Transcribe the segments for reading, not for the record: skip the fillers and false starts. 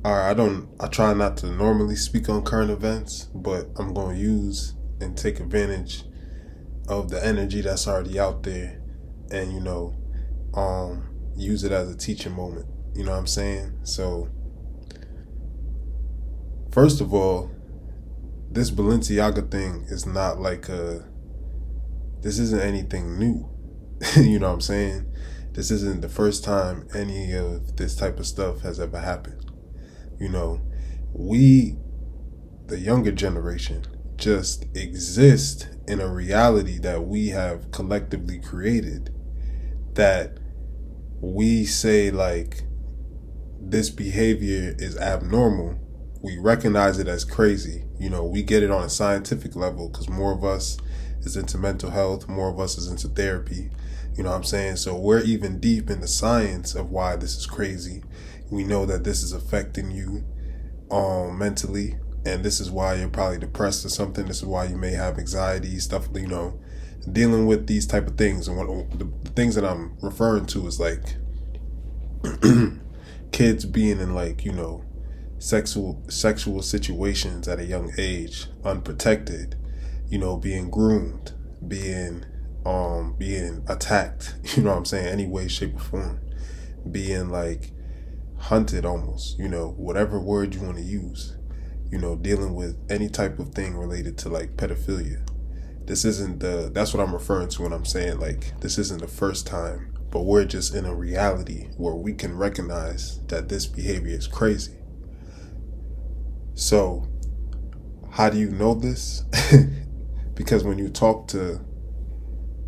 All right, I try not to normally speak on current events, but I'm going to use and take advantage of the energy that's already out there and, use it as a teaching moment. You know what I'm saying? So, first of all, this Balenciaga thing is not like this isn't anything new. You know what I'm saying? This isn't the first time any of this type of stuff has ever happened. You know, we, the younger generation, just exist in a reality that we have collectively created, that we say like this behavior is abnormal. We recognize it as crazy. We get it on a scientific level because more of us is into mental health, more of us is into therapy. You know what I'm saying? So we're even deep in the science of why this is crazy. We know that this is affecting you mentally, and this is why you're probably depressed or something. This is why you may have anxiety, stuff, dealing with these type of things. And the things that I'm referring to is like kids being in sexual situations at a young age, unprotected, being groomed, being attacked, you know what I'm saying, any way, shape, or form, being like hunted almost, whatever word you want to use, dealing with any type of thing related to like pedophilia. That's what I'm referring to when I'm saying like this isn't the first time, but we're just in a reality where we can recognize that this behavior is crazy. So, how do you know this? Because when you talk to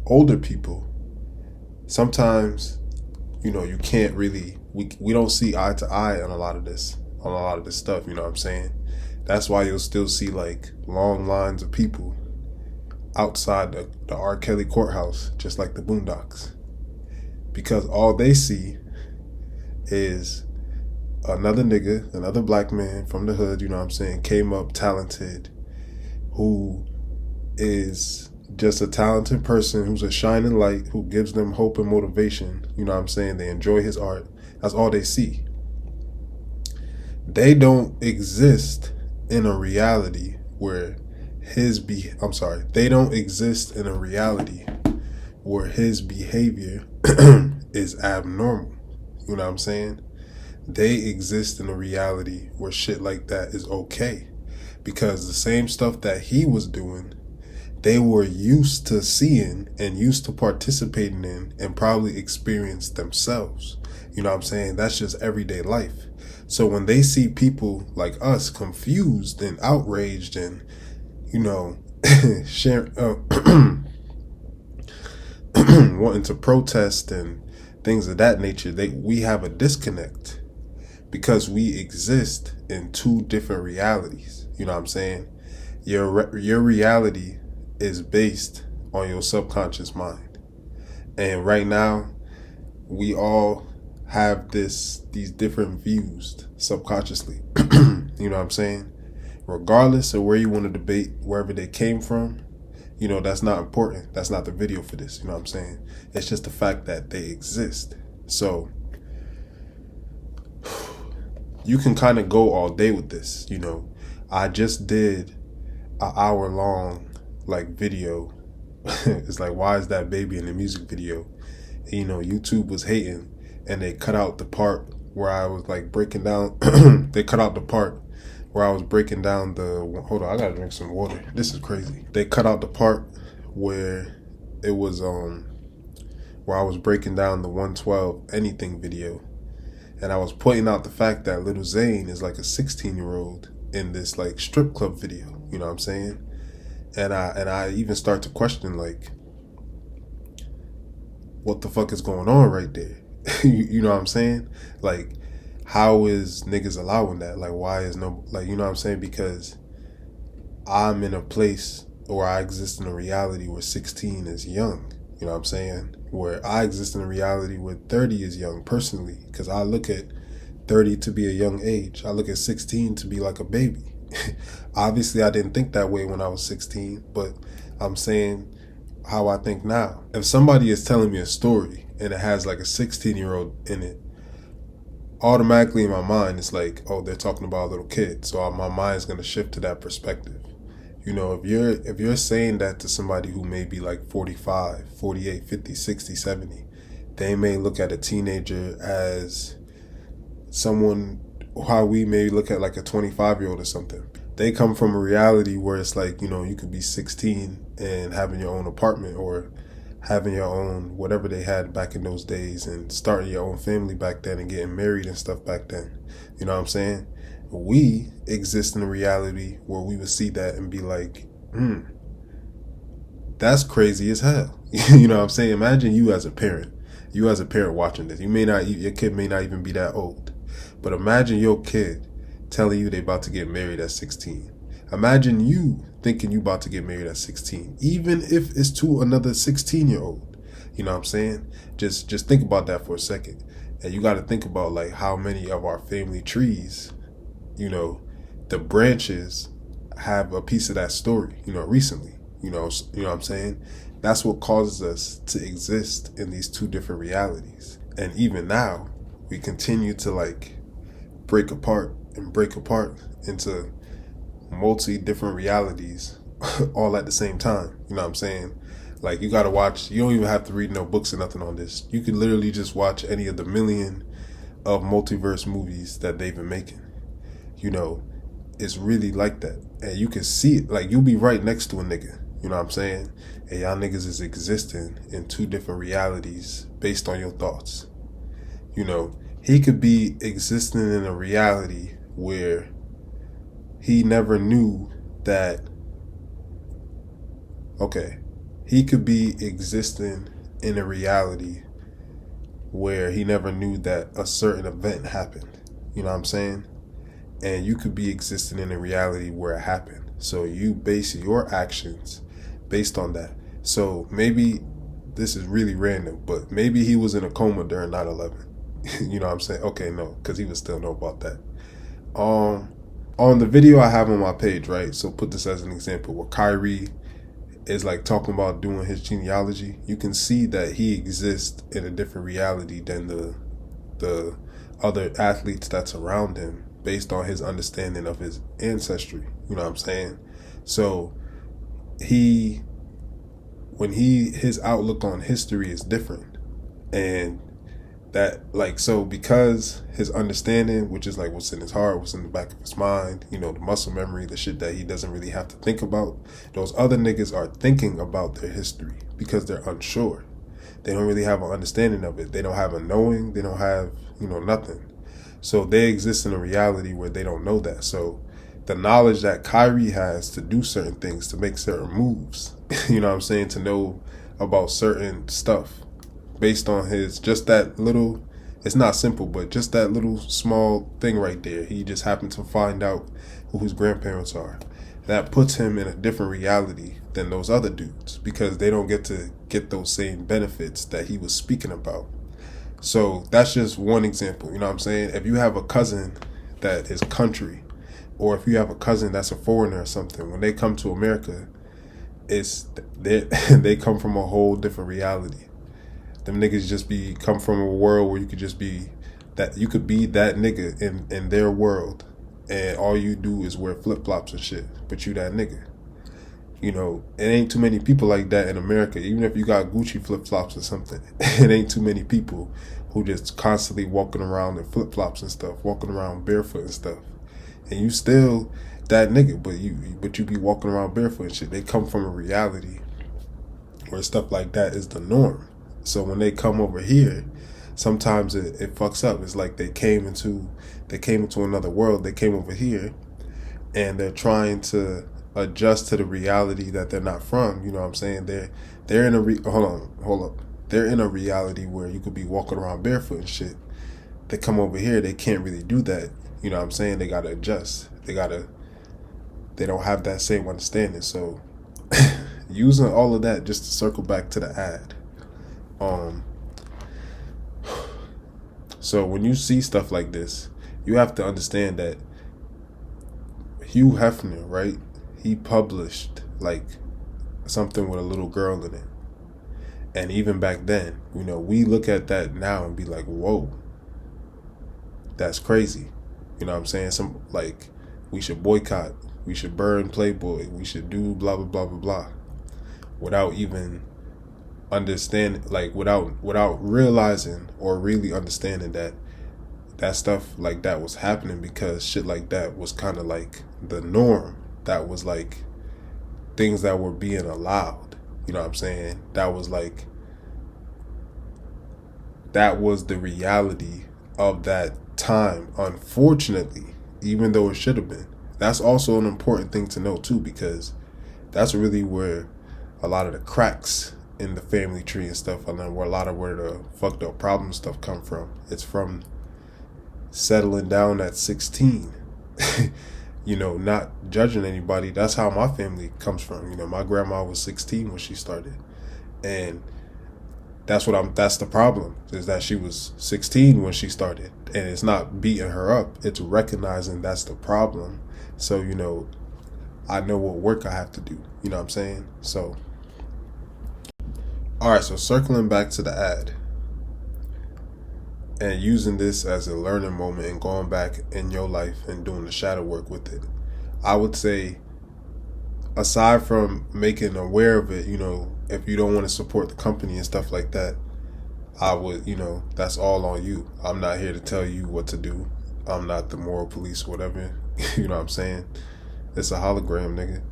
older people, sometimes, you can't really, we don't see eye to eye on a lot of this stuff, you know what I'm saying? That's why you'll still see like long lines of people outside the R. Kelly courthouse, just like the Boondocks. Because all they see is another nigga, another black man from the hood, you know what I'm saying, came up talented, who is just a talented person, who's a shining light, who gives them hope and motivation, you know what I'm saying, they enjoy his art. That's all they see. They don't exist in a reality where they don't exist in a reality where his behavior is abnormal. You know what I'm saying? They exist in a reality where shit like that is okay. Because the same stuff that he was doing, they were used to seeing and used to participating in and probably experienced themselves. You know what I'm saying? That's just everyday life. So when they see people like us confused and outraged and, wanting to protest and things of that nature, we have a disconnect because we exist in two different realities. You know what I'm saying? Your reality is based on your subconscious mind. And right now, we all have these different views subconsciously. You know what I'm saying? Regardless of where you want to debate, wherever they came from, that's not important. That's not the video for this. You know what I'm saying? It's just the fact that they exist. So you can kind of go all day with this. I just did an hour long video. It's like, why is that baby in the music video? And, YouTube was hating and they cut out the part where I was like breaking down. They cut out the part where I was breaking down hold on, I gotta drink some water. This is crazy. They cut out the part where it was where I was breaking down the 112 anything video, and I was pointing out the fact that Lil Zane is like a 16-year-old in this like strip club video. You know what I'm saying? And I even start to question like, what the fuck is going on right there? You know what I'm saying? Like, how is niggas allowing that? Like, why is no, like, you know what I'm saying? Because I'm in a place where I exist in a reality where 16 is young. You know what I'm saying? Where I exist in a reality where 30 is young, personally. Because I look at 30 to be a young age. I look at 16 to be like a baby. Obviously, I didn't think that way when I was 16, but I'm saying how I think now. If somebody is telling me a story and it has like a 16-year-old in it, automatically in my mind it's like, oh, they're talking about a little kid, so my mind's going to shift to that perspective. You know, if you're saying that to somebody who may be like 45, 48, 50, 60, 70, they may look at a teenager as someone how we may look at like a 25-year-old or something. They come from a reality where it's like, you know, you could be 16 and having your own apartment, or having your own whatever they had back in those days, and starting your own family back then and getting married and stuff back then. You know what I'm saying? We exist in a reality where we would see that and be like, that's crazy as hell. You know what I'm saying? Imagine you as a parent. You as a parent watching this. Your kid may not even be that old. But imagine your kid telling you they about to get married at 16. Imagine you thinking you about to get married at 16, even if it's to another 16-year-old. You know what I'm saying? Just think about that for a second. And you got to think about like how many of our family trees, you know, the branches have a piece of that story, you know, recently. You know what I'm saying? That's what causes us to exist in these two different realities. And even now, we continue to like break apart into multi different realities all at the same time. You know what I'm saying? Like, you gotta watch, you don't even have to read no books or nothing on this. You can literally just watch any of the million of multiverse movies that they've been making. You know, it's really like that. And you can see it, like, you'll be right next to a nigga. You know what I'm saying? And y'all niggas is existing in two different realities based on your thoughts. You know, he could be existing in a reality where he never knew that, okay, he could be existing in a reality where he never knew that a certain event happened. You know what I'm saying? And you could be existing in a reality where it happened. So you base your actions based on that. So maybe this is really random, but maybe he was in a coma during 9/11. You know what I'm saying? Okay, no, because he would still know about that. On the video I have on my page, right? So put this as an example where Kyrie is like talking about doing his genealogy. You can see that he exists in a different reality than the other athletes that's around him based on his understanding of his ancestry. You know what I'm saying? So his outlook on history is different. And that, like, so because his understanding, which is like what's in his heart, what's in the back of his mind, you know, the muscle memory, the shit that he doesn't really have to think about, those other niggas are thinking about their history because they're unsure. They don't really have an understanding of it. They don't have a knowing. They don't have, you know, nothing. So they exist in a reality where they don't know that. So the knowledge that Kyrie has to do certain things, to make certain moves, you know what I'm saying, to know about certain stuff based on his, just that little, it's not simple, but just that little small thing right there. He just happened to find out who his grandparents are. That puts him in a different reality than those other dudes because they don't get to get those same benefits that he was speaking about. So that's just one example. You know what I'm saying? If you have a cousin that is country, or if you have a cousin that's a foreigner or something, when they come to America, they come from a whole different reality. Them niggas just come from a world where you could just be that, you could be that nigga in their world, and all you do is wear flip-flops and shit, but you that nigga. You know, it ain't too many people like that in America. Even if you got Gucci flip-flops or something, it ain't too many people who just constantly walking around in flip-flops and stuff, walking around barefoot and stuff. And you still that nigga, but you be walking around barefoot and shit. They come from a reality where stuff like that is the norm. So when they come over here, sometimes it fucks up. It's like they came into another world. They came over here and they're trying to adjust to the reality that they're not from. You know what I'm saying? They're in a hold up. They're in a reality where you could be walking around barefoot and shit. They come over here, they can't really do that. You know what I'm saying? They gotta adjust. They don't have that same understanding. So using all of that just to circle back to the ad. So when you see stuff like this, you have to understand that Hugh Hefner, right? He published like something with a little girl in it. And even back then, you know, we look at that now and be like, whoa. That's crazy. You know what I'm saying? Some like we should boycott, we should burn Playboy, we should do blah blah blah blah blah, without even understanding, like without realizing or really understanding that that stuff like that was happening because shit like that was kind of like the norm. That was like things that were being allowed. You know what I'm saying? That was like that was the reality of that time, unfortunately, even though it should have been. That's also an important thing to know too, because that's really where a lot of the cracks in the family tree and stuff, and then where a lot of where the fucked up problem stuff come from. It's from settling down at 16. You know, not judging anybody. That's how my family comes from. You know, my grandma was 16 when she started. And that's the problem, is that she was 16 when she started. And it's not beating her up. It's recognizing that's the problem. So, you know, I know what work I have to do. You know what I'm saying? So, all right, so circling back to the ad and using this as a learning moment and going back in your life and doing the shadow work with it, I would say, aside from making aware of it, you know, if you don't want to support the company and stuff like that, I would, you know, that's all on you. I'm not here to tell you what to do. I'm not the moral police or whatever. You know what I'm saying? It's a hologram, nigga.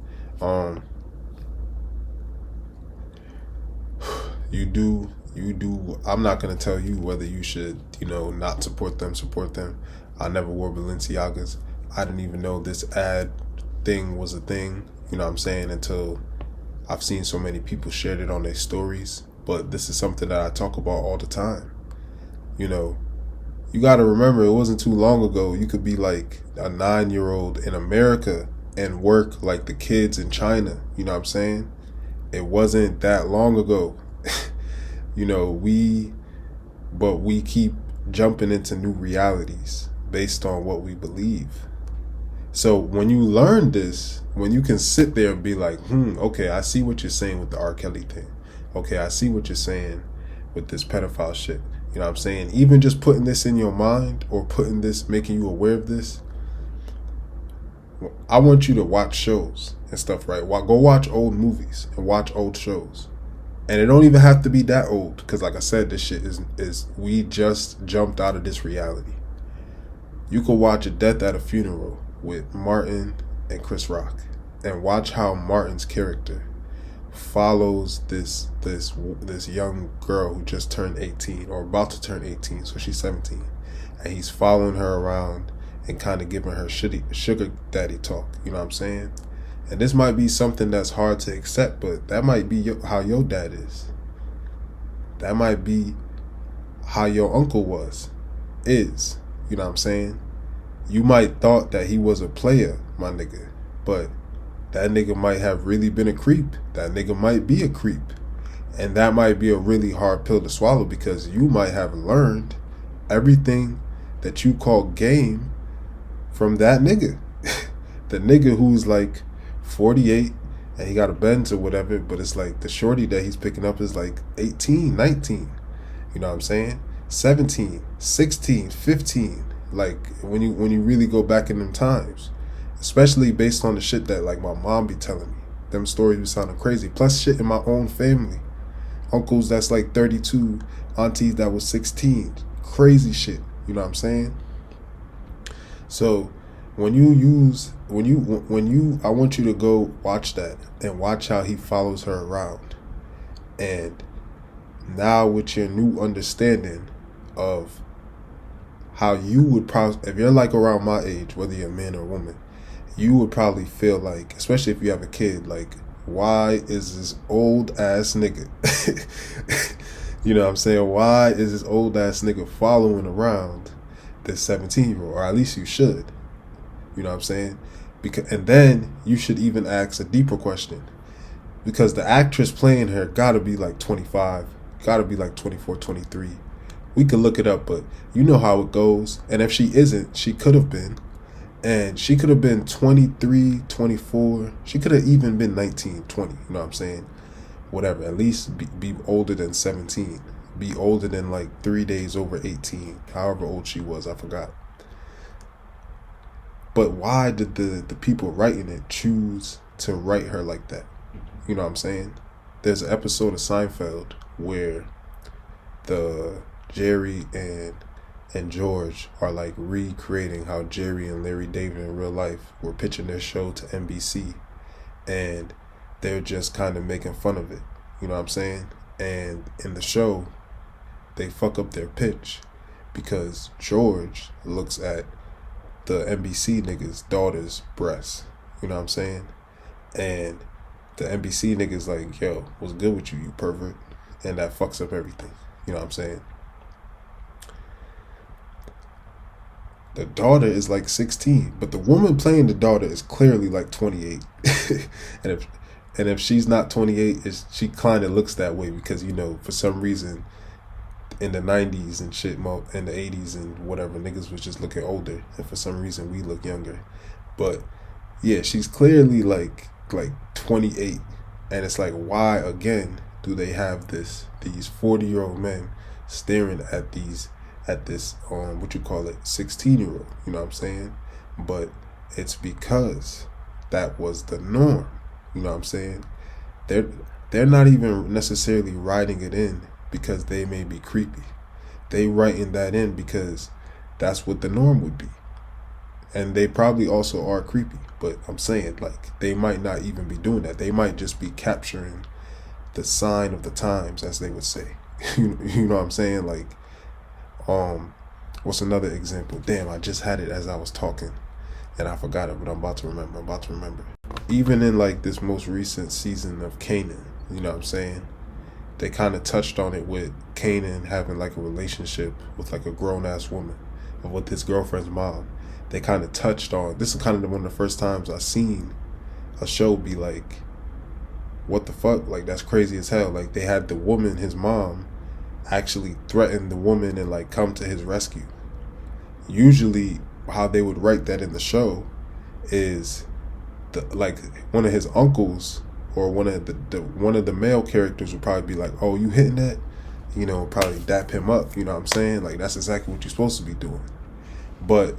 You do. I'm not gonna tell you whether you should, you know, not support them. I never wore Balenciagas. I didn't even know this ad thing was a thing. You know what I'm saying? Until I've seen so many people shared it on their stories. But this is something that I talk about all the time. You know, you got to remember, it wasn't too long ago. You could be like a 9-year-old in America and work like the kids in China. You know what I'm saying? It wasn't that long ago. You know, we keep jumping into new realities based on what we believe. So when you learn this, when you can sit there and be like, okay, I see what you're saying with the R. Kelly thing. Okay, I see what you're saying with this pedophile shit. You know what I'm saying? Even just putting this in your mind or putting this, making you aware of this, I want you to watch shows and stuff, right? Go watch old movies and watch old shows. And it don't even have to be that old, because like I said, this shit is we just jumped out of this reality. You could watch A Death at a Funeral with Martin and Chris Rock and watch how Martin's character follows this young girl who just turned 18 or about to turn 18, so she's 17, and he's following her around and kind of giving her sugar daddy talk. You know what I'm saying? And this might be something that's hard to accept, but that might be how your dad is. That might be how your uncle is. You know what I'm saying? You might thought that he was a player, my nigga, but that nigga might have really been a creep. That nigga might be a creep. And that might be a really hard pill to swallow, because you might have learned everything that you call game from that nigga. The nigga who's like 48 and he got a Benz or whatever, but it's like the shorty that he's picking up is like 18, 19. You know what I'm saying? 17, 16, 15. Like when you really go back in them times, especially based on the shit that like my mom be telling me. Them stories be sounding crazy. Plus shit in my own family. Uncles that's like 32, aunties that was 16. Crazy shit. You know what I'm saying? So I want you to go watch that and watch how he follows her around. And now with your new understanding of how you would probably, if you're like around my age, whether you're a man or a woman, you would probably feel like, especially if you have a kid, like, why is this old ass nigga, you know what I'm saying? Why is this old ass nigga following around this 17-year-old? Or at least you should. You know what I'm saying? And then you should even ask a deeper question. Because the actress playing her gotta be like 25, gotta be like 24, 23. We could look it up, but you know how it goes. And if she isn't, she could have been. And she could have been 23, 24. She could have even been 19, 20. You know what I'm saying? Whatever. At least be older than 17. Be older than like 3 days over 18. However old she was, I forgot. But why did the people writing it choose to write her like that? You know what I'm saying? There's an episode of Seinfeld where the Jerry and George are like recreating how Jerry and Larry David in real life were pitching their show to NBC, and they're just kind of making fun of it. You know what I'm saying? And in the show, they fuck up their pitch because George looks at the NBC nigga's daughter's breasts. You know what I'm saying? And the NBC nigga's like, yo, what's good with you, you pervert? And that fucks up everything. You know what I'm saying? The daughter is like 16, but the woman playing the daughter is clearly like 28. and if she's not 28, she kind of looks that way because, you know, for some reason in the 90s and shit, in the 80s and whatever, niggas was just looking older, and for some reason we look younger. But yeah, she's clearly like 28, and it's like, why again do they have these 40-year-old men staring at this 16-year-old? You know what I'm saying? But it's because that was the norm. You know what I'm saying? They're not even necessarily writing it in because they may be creepy. They writing that in because that's what the norm would be. And they probably also are creepy, but I'm saying, like, they might not even be doing that. They might just be capturing the sign of the times, as they would say. You know what I'm saying? Like, what's another example? Damn, I just had it as I was talking and I forgot it, but I'm about to remember. Even in like this most recent season of Kanan, you know what I'm saying? They kind of touched on it with Kanan having like a relationship with like a grown-ass woman, or with his girlfriend's mom. They kind of touched on, this is kind of one of the first times I seen a show be like, what the fuck? Like, that's crazy as hell. Like, they had the woman, his mom, actually threaten the woman and like come to his rescue. Usually how they would write that in the show is like one of his uncles or one of the male characters would probably be like, oh, you hitting that? You know, probably dap him up. You know what I'm saying? Like, that's exactly what you're supposed to be doing. But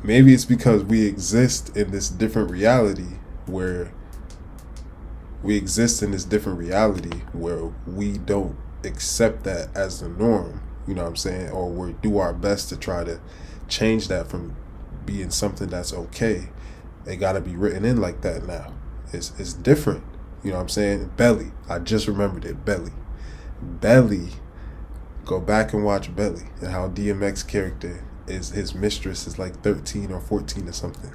maybe it's because we exist in this different reality where we don't accept that as the norm. You know what I'm saying? Or we do our best to try to change that from being something that's okay. It got to be written in like that now. It's different. You know what I'm saying? Belly. I just remembered it. Belly. Go back and watch Belly and how DMX character is, his mistress is like 13 or 14 or something.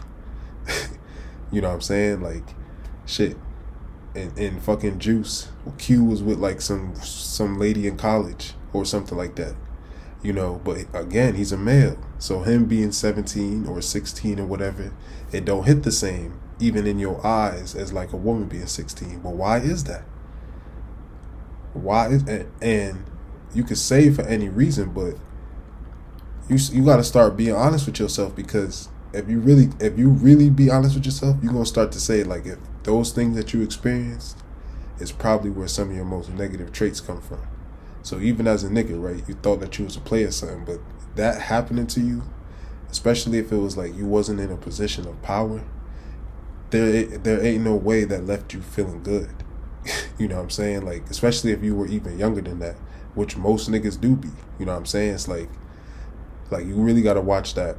You know what I'm saying? Like, shit. In fucking Juice, Q was with like some lady in college or something like that. You know, but again, he's a male. So him being 17 or 16 or whatever, it don't hit the same, even in your eyes, as like a woman being 16. But why is that? And you could say for any reason, but you got to start being honest with yourself, because if you really be honest with yourself, you're going to start to say, like, if those things that you experienced is probably where some of your most negative traits come from. So even as a nigga, right, you thought that you was a player or something, but that happening to you, especially if it was like you wasn't in a position of power, there ain't no way that left you feeling good. You know what I'm saying? Like, especially if you were even younger than that, which most niggas do be. You know what I'm saying? It's like you really got to watch that,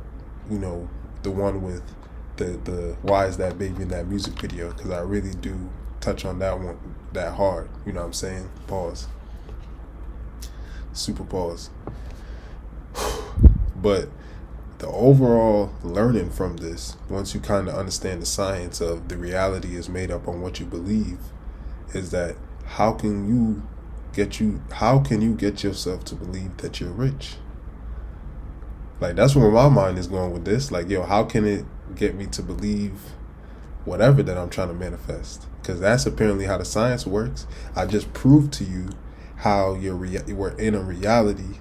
you know, the one with the Why Is That Baby in that music video, because I really do touch on that one that hard. You know what I'm saying? Pause. Super pause. But the overall learning from this, once you kind of understand the science of the reality is made up on what you believe, is that how can you get yourself to believe that you're rich? Like, that's where my mind is going with this. Like, yo, how can it get me to believe whatever that I'm trying to manifest? Because that's apparently how the science works. I just proved to you how we're in a reality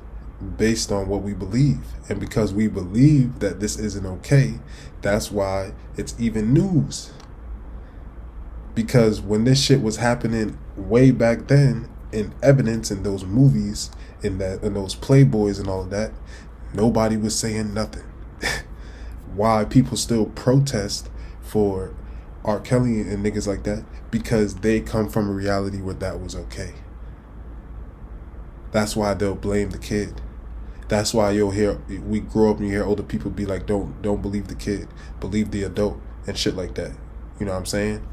based on what we believe. And because we believe that this isn't okay, that's why it's even news. Because when this shit was happening way back then, in evidence, in those movies, in those Playboys and all of that, nobody was saying nothing. why people still protest for R. Kelly and niggas like that, because they come from a reality where that was okay. That's why they'll blame the kid. That's why we grow up and you hear older people be like, don't believe the kid, believe the adult and shit like that. You know what I'm saying?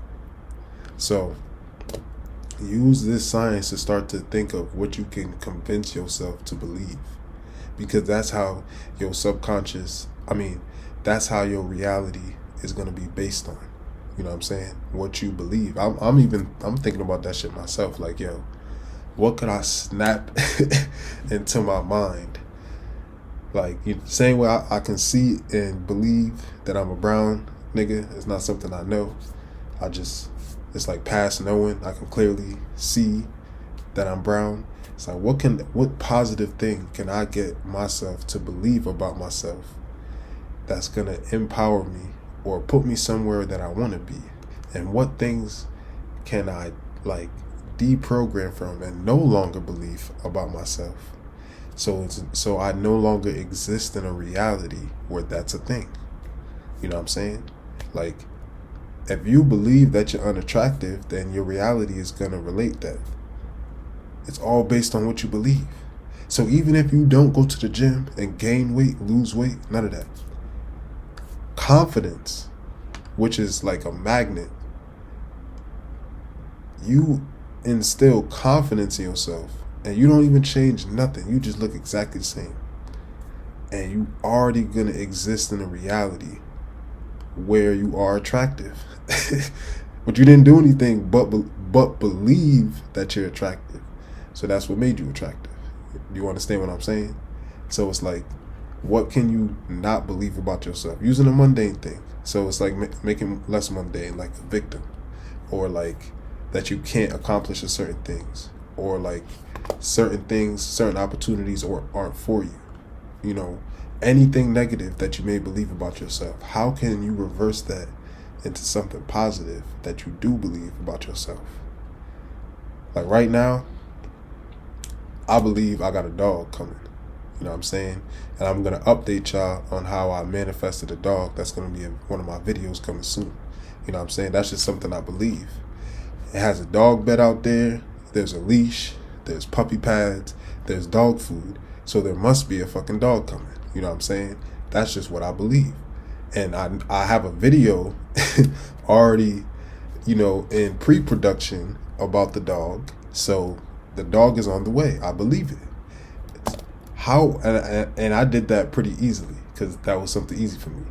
So use this science to start to think of what you can convince yourself to believe, because that's how your subconscious, that's how your reality is going to be based on. You know what I'm saying? What you believe. I'm thinking about that shit myself. Like, yo, what could I snap into my mind? Like, same way I can see and believe that I'm a brown nigga. It's not something I know. It's like past knowing. I can clearly see that I'm brown. It's like, what positive thing can I get myself to believe about myself that's gonna empower me or put me somewhere that I want to be? And what things can I like deprogram from and no longer believe about myself, so I no longer exist in a reality where that's a thing? You know what I'm saying? Like, if you believe that you're unattractive, then your reality is gonna relate that. It's all based on what you believe. So even if you don't go to the gym and gain weight, lose weight, none of that. Confidence, which is like a magnet, you instill confidence in yourself and you don't even change nothing. You just look exactly the same. And you already gonna exist in a reality where you are attractive. But you didn't do anything but believe that you're attractive. So that's what made you attractive. You understand what I'm saying? So it's like, what can you not believe about yourself? Using a mundane thing. So it's like making less mundane, like a victim, or like that you can't accomplish certain things, or like certain things, certain opportunities aren't for you. You know, anything negative that you may believe about yourself, how can you reverse that into something positive that you do believe about yourself? Like right now, I believe I got a dog coming. You know what I'm saying? And I'm going to update y'all on how I manifested a dog. That's going to be in one of my videos coming soon. You know what I'm saying? That's just something I believe. It has a dog bed out there. There's a leash. There's puppy pads. There's dog food. So there must be a fucking dog coming. You know what I'm saying? That's just what I believe. And I have a video already, in pre-production about the dog. So the dog is on the way. I believe it. How, and I did that pretty easily because that was something easy for me.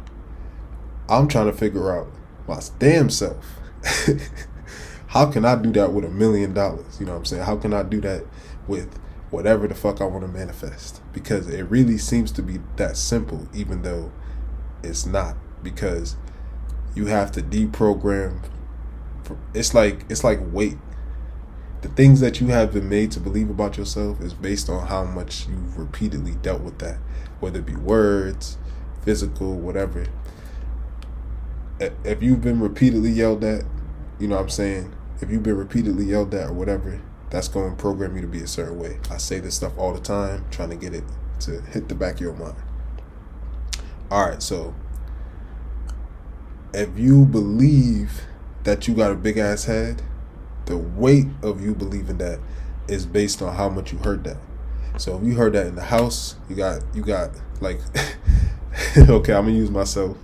I'm trying to figure out my damn self. How can I do that with $1 million? You know what I'm saying? How can I do that with whatever the fuck I want to manifest? Because it really seems to be that simple, even though it's not, because you have to deprogram. It's like weight. The things that you have been made to believe about yourself is based on how much you've repeatedly dealt with that, whether it be words, physical, whatever. If you've been repeatedly yelled at, you know what I'm saying? If you've been repeatedly yelled at or whatever, that's going to program you to be a certain way. I say this stuff all the time, trying to get it to hit the back of your mind. All right, so if you believe that you got a big ass head, the weight of you believing that is based on how much you heard that. So if you heard that in the house, you got like, okay, I'm gonna use myself.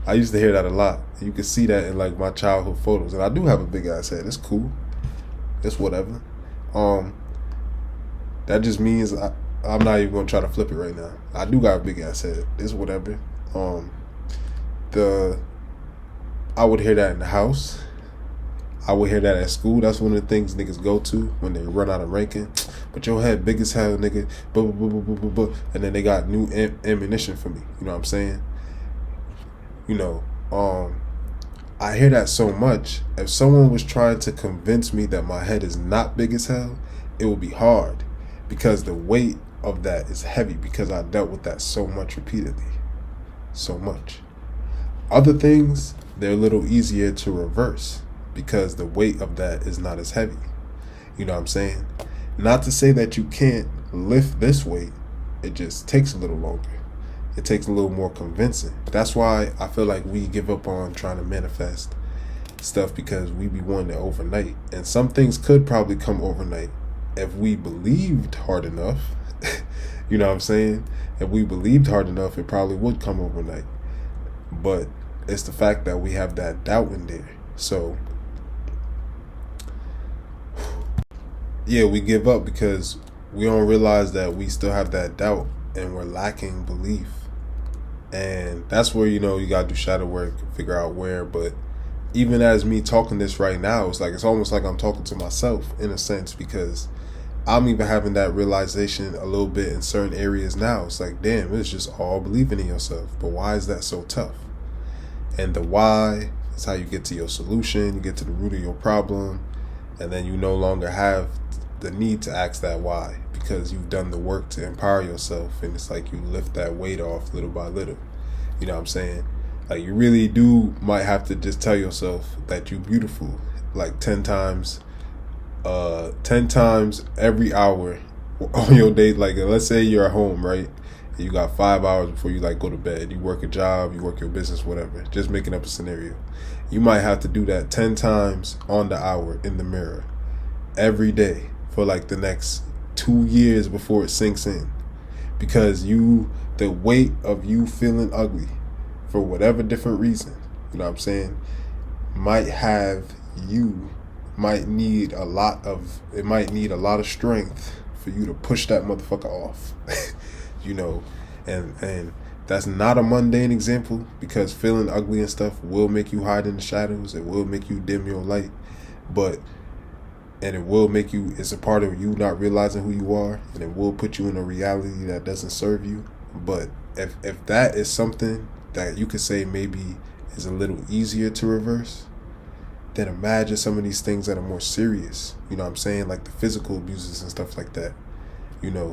I used to hear that a lot. You can see that in like my childhood photos, and I do have a big ass head. It's cool. It's whatever. That just means I'm not even gonna try to flip it right now. I do got a big ass head. It's whatever. I would hear that in the house. I would hear that at school. That's one of the things niggas go to when they run out of ranking. But your head big as hell, nigga. And then they got new ammunition for me. You know what I'm saying? I hear that so much. If someone was trying to convince me that my head is not big as hell, it would be hard, because the weight of that is heavy, because I dealt with that so much repeatedly. So much. Other things, they're a little easier to reverse, because the weight of that is not as heavy. You know what I'm saying? Not to say that you can't lift this weight. It just takes a little longer. it takes a little more convincing. That's why I feel like we give up on trying to manifest stuff, because we be wanting it overnight. And some things could probably come overnight if we believed hard enough. You know what I'm saying? If we believed hard enough, it probably would come overnight. But it's the fact that we have that doubt in there. So yeah, we give up because we don't realize that we still have that doubt and we're lacking belief. And that's where, you gotta do shadow work, figure out where. But even as me talking this right now, it's almost like I'm talking to myself in a sense, because I'm even having that realization a little bit in certain areas now. It's like, damn, it's just all believing in yourself. But why is that so tough? And the why is how you get to your solution, you get to the root of your problem, and then you no longer have the need to ask that why, because you've done the work to empower yourself. And it's like you lift that weight off little by little. You know what I'm saying? Like, you really might have to just tell yourself that you're beautiful, like 10 times every hour on your day. Like, let's say you're at home, right? And you got 5 hours before you go to bed. You work a job, you work your business, whatever. Just making up a scenario. You might have to do that 10 times on the hour in the mirror every day for the next 2 years before it sinks in. Because the weight of you feeling ugly for whatever different reason, you know what I'm saying, might need a lot of strength for you to push that motherfucker off. And that's not a mundane example, because feeling ugly and stuff will make you hide in the shadows. It will make you dim your light, and it will make you, it's a part of you not realizing who you are, and it will put you in a reality that doesn't serve you. But if that is something that you could say maybe is a little easier to reverse, then imagine some of these things that are more serious, you know what I'm saying, like the physical abuses and stuff like that,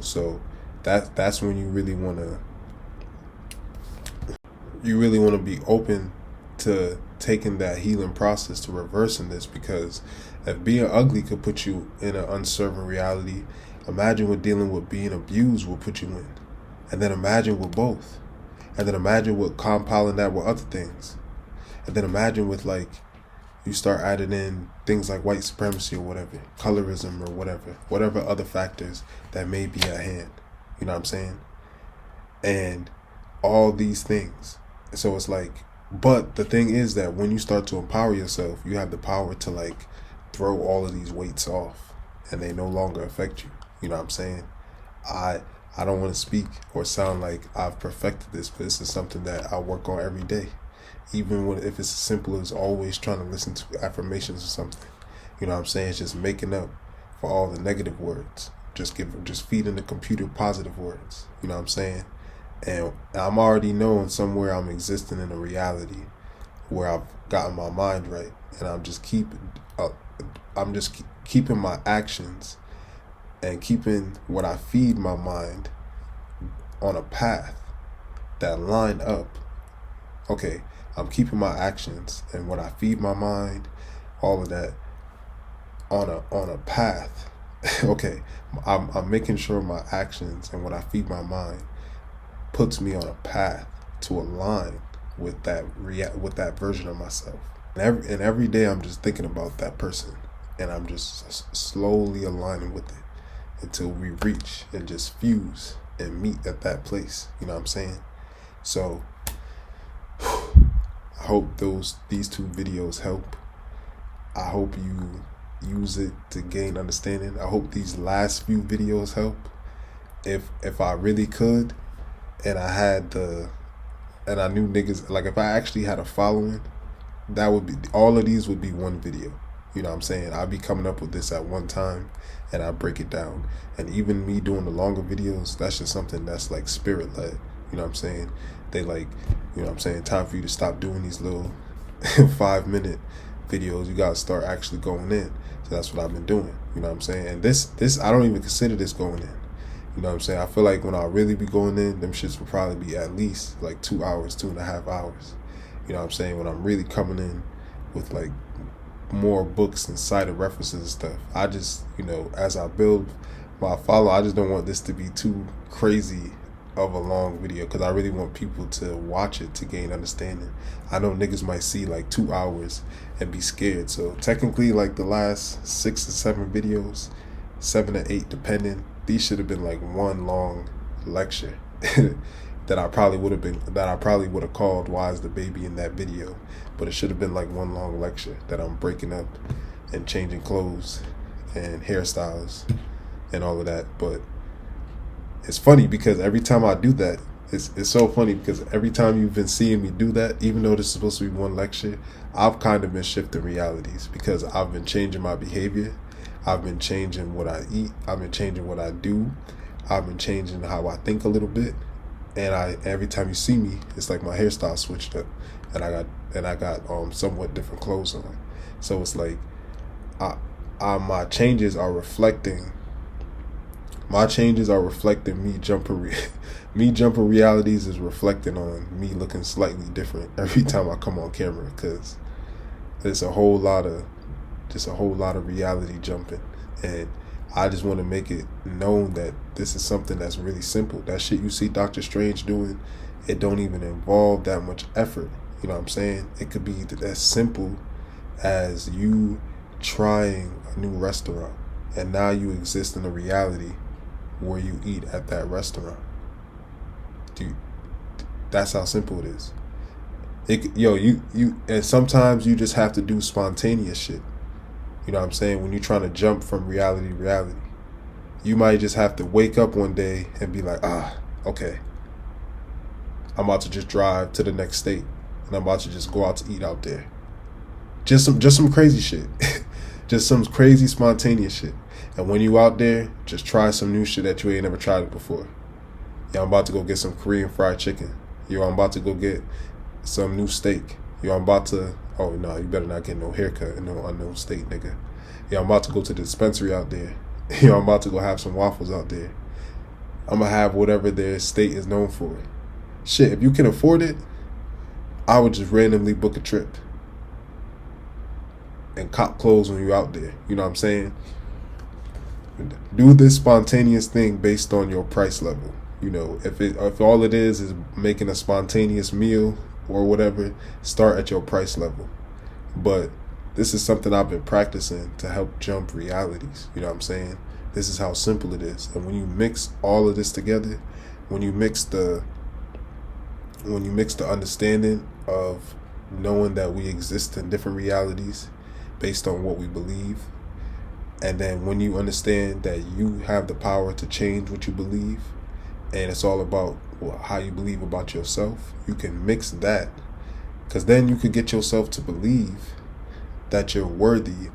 so that's when you really want to be open to taking that healing process to reversing this. Because if being ugly could put you in an uncertain reality, imagine what dealing with being abused will put you in. And then imagine with both. And then imagine with compiling that with other things. And then imagine with you start adding in things like white supremacy or whatever, colorism or whatever other factors that may be at hand. You know what I'm saying? And all these things. So it's but the thing is that when you start to empower yourself, you have the power to throw all of these weights off, and they no longer affect you. You know what I'm saying? I don't want to speak or sound like I've perfected this, but this is something that I work on every day. Even if it's as simple as always trying to listen to affirmations or something. You know what I'm saying? It's just making up for all the negative words. Just feeding the computer positive words. You know what I'm saying? And I'm already knowing somewhere I'm existing in a reality where I've gotten my mind right, and I'm just keeping my actions and keeping what I feed my mind on a path that line up. Okay, I'm keeping my actions and what I feed my mind, all of that, on a path. Okay, I'm making sure my actions and what I feed my mind puts me on a path to align with that version of myself. And every day I'm just thinking about that person, and I'm just slowly aligning with it until we reach and just fuse and meet at that place. You know what I'm saying? So I hope these 2 videos help. I hope you use it to gain understanding. I hope these last few videos help. If I really could, and I knew niggas, if I actually had a following, that would be, all of these would be one video. You know what I'm saying? I'd be coming up with this at one time, and I break it down. And even me doing the longer videos, that's just something that's spirit led. You know what I'm saying? They you know what I'm saying, time for you to stop doing these little 5-minute videos. You gotta start actually going in. So that's what I've been doing. You know what I'm saying? And this I don't even consider this going in. You know what I'm saying? I feel like when I really be going in, them shits will probably be at least 2 hours, 2.5 hours. You know what I'm saying? When I'm really coming in with more books and cited references and stuff. I just, as I build my follow, I just don't want this to be too crazy of a long video because I really want people to watch it to gain understanding. I know niggas might see like 2 hours and be scared. So technically, like the last 6 to 7 videos, 7 to 8 depending, these should have been like one long lecture that I probably would have called "Why is the baby in that video?" But it should have been like one long lecture that I'm breaking up and changing clothes and hairstyles and all of that. But it's funny because every time I do that, it's so funny because every time you've been seeing me do that, even though this is supposed to be one lecture, I've kind of been shifting realities because I've been changing my behavior. I've been changing what I eat. I've been changing what I do. I've been changing how I think a little bit. And every time you see me, it's like my hairstyle switched up and I got somewhat different clothes on. So it's like my changes are reflecting me jumping me jumping realities is reflecting on me looking slightly different every time I come on camera because there's a whole lot of reality jumping, and I just want to make it known that this is something that's really simple. That shit you see Doctor Strange doing, it don't even involve that much effort. You know what I'm saying? It could be as simple as you trying a new restaurant and now you exist in a reality where you eat at that restaurant. Dude, that's how simple it is. And sometimes you just have to do spontaneous shit. You know what I'm saying? When you're trying to jump from reality to reality, you might just have to wake up one day and be like, okay, I'm about to just drive to the next state and I'm about to just go out to eat out there. Just some crazy shit. Just some crazy spontaneous shit. And when you out there, just try some new shit that you ain't never tried before. Yeah, I'm about to go get some Korean fried chicken. Yo, I'm about to go get some new steak. Yo, I'm about to, oh no, you better not get no haircut in no unknown state, nigga. Yeah, I'm about to go to the dispensary out there. Yo, I'm about to go have some waffles out there. I'm gonna have whatever their state is known for. Shit, if you can afford it, I would just randomly book a trip and cop clothes when you're out there. You know what I'm saying? Do this spontaneous thing based on your price level. You know, if all it is making a spontaneous meal or whatever, start at your price level. But this is something I've been practicing to help jump realities. You know what I'm saying? This is how simple it is. And when you mix all of this together, when you mix the understanding of knowing that we exist in different realities based on what we believe, and then when you understand that you have the power to change what you believe, and it's all about how you believe about yourself, you can mix that, because then you could get yourself to believe that you're worthy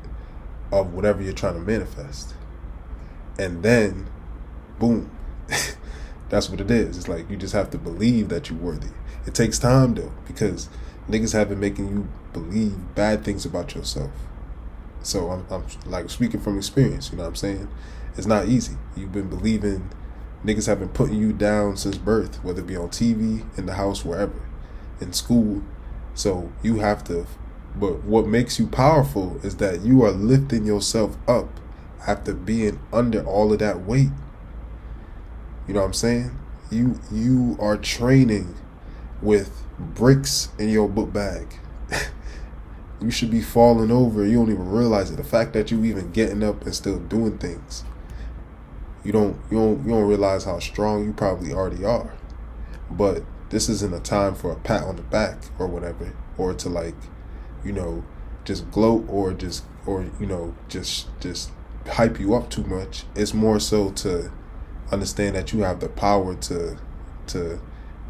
of whatever you're trying to manifest. And then, boom, that's what it is. It's like you just have to believe that you're worthy. It takes time though, because niggas have been making you believe bad things about yourself. So I'm like speaking from experience, you know what I'm saying? It's not easy. You've been believing, niggas have been putting you down since birth, whether it be on TV, in the house, wherever, in school. So you have to, but what makes you powerful is that you are lifting yourself up after being under all of that weight. You know what I'm saying? You are training with bricks in your book bag. You should be falling over. You don't even realize it. The fact that you even getting up and still doing things, you don't realize how strong you probably already are. But this isn't a time for a pat on the back or whatever, or to like, you know, just gloat or just hype you up too much. It's more so to understand that you have the power to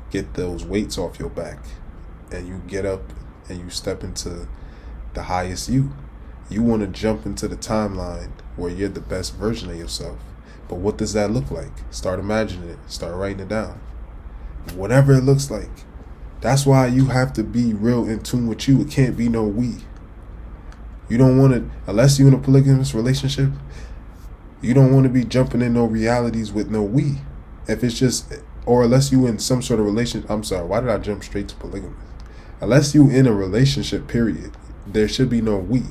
get those weights off your back, and you get up and you step into the highest you. You want to jump into the timeline where you're the best version of yourself. But what does that look like? Start imagining it. Start writing it down. Whatever it looks like. That's why you have to be real in tune with you. It can't be no we. You don't want to, unless you're in a polygamous relationship, you don't want to be jumping in no realities with no we. If it's just, or unless you in some sort of relationship, I'm sorry, why did I jump straight to polygamous? Unless you in a relationship, period, there should be no we.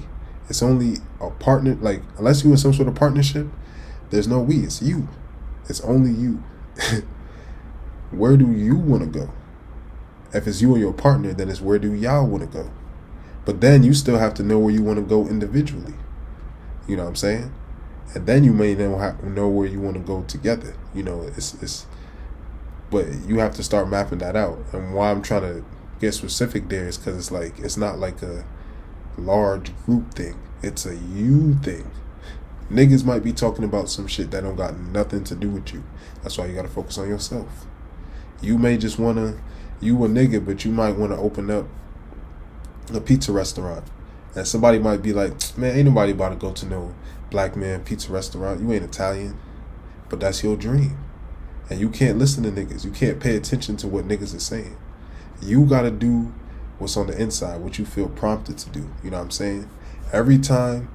It's only a partner, like, unless you in some sort of partnership, there's no we. It's you. It's only you. where do you want to go? If it's you and your partner, then it's where do y'all want to go? But then you still have to know where you want to go individually. You know what I'm saying? And then you may know where you want to go together. You know, but you have to start mapping that out. And why I'm trying to get specific there is because it's like, it's not like a large group thing. It's a you thing. Niggas might be talking about some shit that don't got nothing to do with you. That's why you got to focus on yourself. You may just want to, you a nigga, but you might want to open up a pizza restaurant. And somebody might be like, man, ain't nobody about to go to no black man pizza restaurant. You ain't Italian. But that's your dream. And you can't listen to niggas. You can't pay attention to what niggas are saying. You got to do what's on the inside, what you feel prompted to do. You know what I'm saying? Every time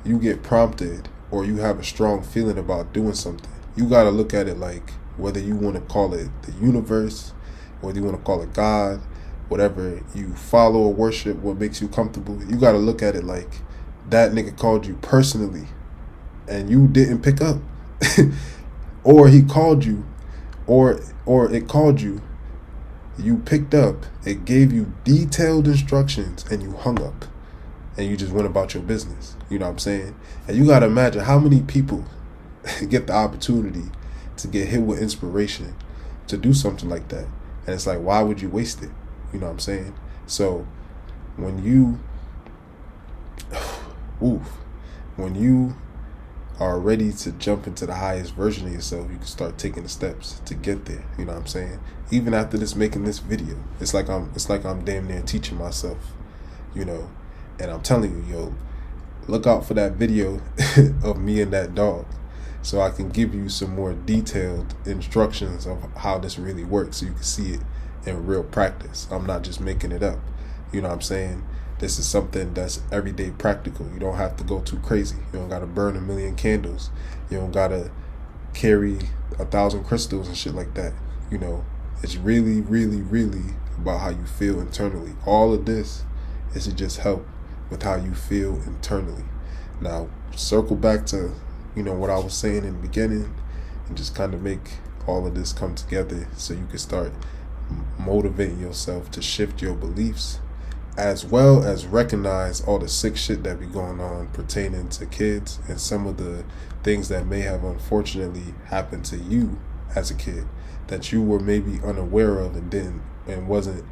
you get prompted or you have a strong feeling about doing something, you got to look at it like, whether you want to call it the universe, whether you want to call it God, whatever you follow or worship, what makes you comfortable, you got to look at it like that nigga called you personally and you didn't pick up. Or he called you, or it called you, you picked up, it gave you detailed instructions, and you hung up and you just went about your business. You know what I'm saying? And you got to imagine how many people get the opportunity to get hit with inspiration to do something like that. And it's like, why would you waste it? You know what I'm saying? So when you when you are ready to jump into the highest version of yourself, you can start taking the steps to get there. You know what I'm saying? Even after making this video, it's like I'm damn near teaching myself, you know. And I'm telling you, yo, look out for that video of me and that dog, so I can give you some more detailed instructions of how this really works, so you can see it in real practice. I'm not just making it up. You know what I'm saying? This is something that's everyday practical. You don't have to go too crazy. You don't got to burn 1,000,000 candles. You don't got to carry 1,000 crystals and shit like that. You know, it's really, really, really about how you feel internally. All of this is to just help with how you feel internally. Now, circle back to, you know, what I was saying in the beginning and just kind of make all of this come together so you can start motivating yourself to shift your beliefs, as well as recognize all the sick shit that be going on pertaining to kids and some of the things that may have unfortunately happened to you as a kid that you were maybe unaware of and wasn't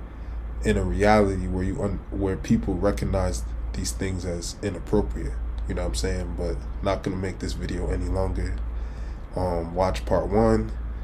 in a reality where people recognize these things as inappropriate. You know what I'm saying? But not gonna make this video any longer. Watch part 1.